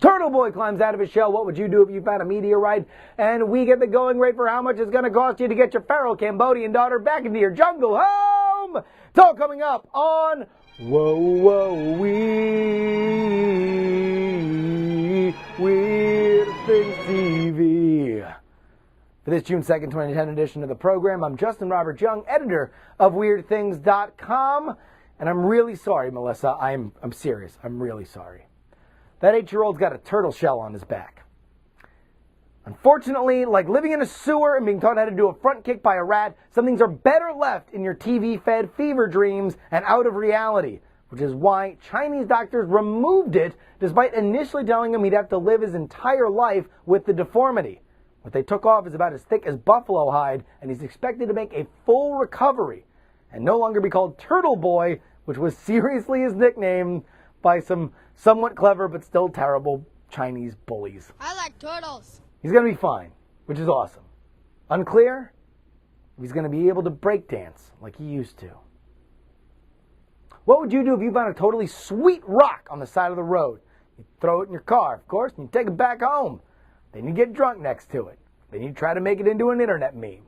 Turtle Boy climbs out of his shell. What would you do if you found a meteorite? And we get the going rate for how much it's going to cost you to get your feral Cambodian daughter back into your jungle home. It's all coming up on Whoa, Whoa, Weird Things TV. For this June 2nd, 2010 edition of the program, I'm Justin Robert Young, editor of WeirdThings.com. And I'm really sorry, Melissa. I'm serious. I'm really sorry. That 8-year-old's got a turtle shell on his back. Unfortunately, like living in a sewer and being taught how to do a front kick by a rat, some things are better left in your TV-fed fever dreams and out of reality, which is why Chinese doctors removed it despite initially telling him he'd have to live his entire life with the deformity. What they took off is about as thick as buffalo hide, and he's expected to make a full recovery and no longer be called Turtle Boy, which was seriously his nickname by some somewhat clever but still terrible Chinese bullies. I like turtles. He's going to be fine, which is awesome. Unclear if he's going to be able to break dance like he used to. What would you do if you found a totally sweet rock on the side of the road? You throw it in your car, of course, and you take it back home. Then you get drunk next to it. Then you try to make it into an internet meme.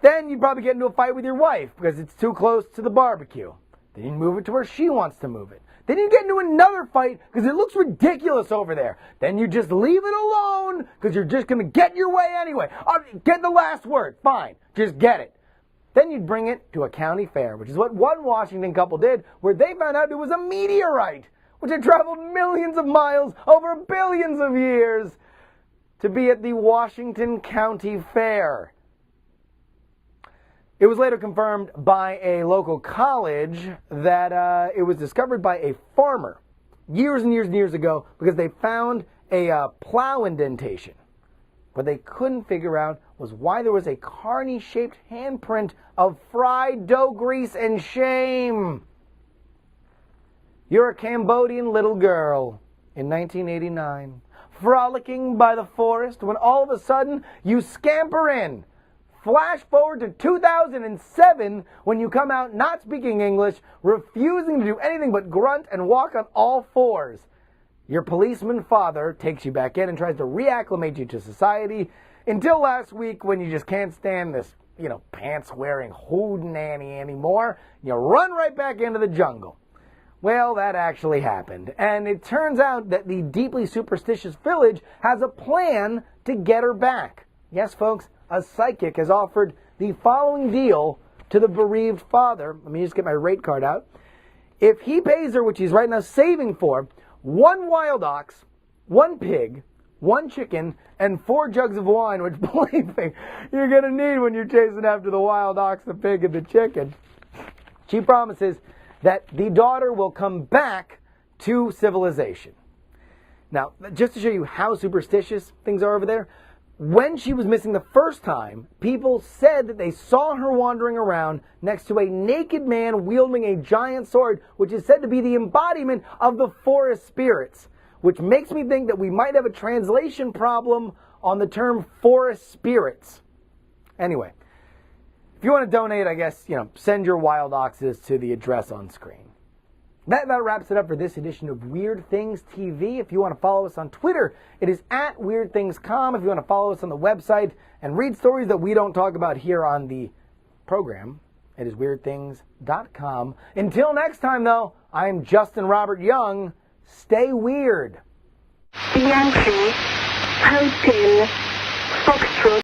Then you'd probably get into a fight with your wife because it's too close to the barbecue. Then you move it to where she wants to move it. Then you get into another fight because it looks ridiculous over there. Then you just leave it alone because you're just going to get your way anyway. Get the last word. Fine. Just get it. Then you'd bring it to a county fair, which is what one Washington couple did, where they found out it was a meteorite, which had traveled millions of miles over billions of years to be at the Washington County Fair. It was later confirmed by a local college that it was discovered by a farmer years and years and years ago because they found a plow indentation. What they couldn't figure out was why there was a carny-shaped handprint of fried dough grease and shame. You're a Cambodian little girl in 1989, frolicking by the forest when all of a sudden you scamper in. Flash forward to 2007 when you come out not speaking English, refusing to do anything but grunt and walk on all fours. Your policeman father takes you back in and tries to reacclimate you to society until last week when you just can't stand this, pants-wearing hootenanny anymore. You run right back into the jungle. Well, that actually happened. And it turns out that the deeply superstitious village has a plan to get her back. Yes, folks. A psychic has offered the following deal to the bereaved father. Let me just get my rate card out. If he pays her, which he's right now saving for, 1 wild ox, 1 pig, 1 chicken, and 4 jugs of wine, which, believe me, you're going to need when you're chasing after the wild ox, the pig, and the chicken. She promises that the daughter will come back to civilization. Now, just to show you how superstitious things are over there, when she was missing the first time, people said that they saw her wandering around next to a naked man wielding a giant sword, which is said to be the embodiment of the Forrest spirits, which makes me think that we might have a translation problem on the term Forrest spirits. Anyway, if you want to donate, I guess, send your wild oxes to the address on screen. That wraps it up for this edition of Weird Things TV. If you want to follow us on Twitter, it is at WeirdThingsCom. If you want to follow us on the website and read stories that we don't talk about here on the program, it is WeirdThings.com. Until next time, though, I'm Justin Robert Young. Stay weird. Yankee, Hotel, Foxtrot.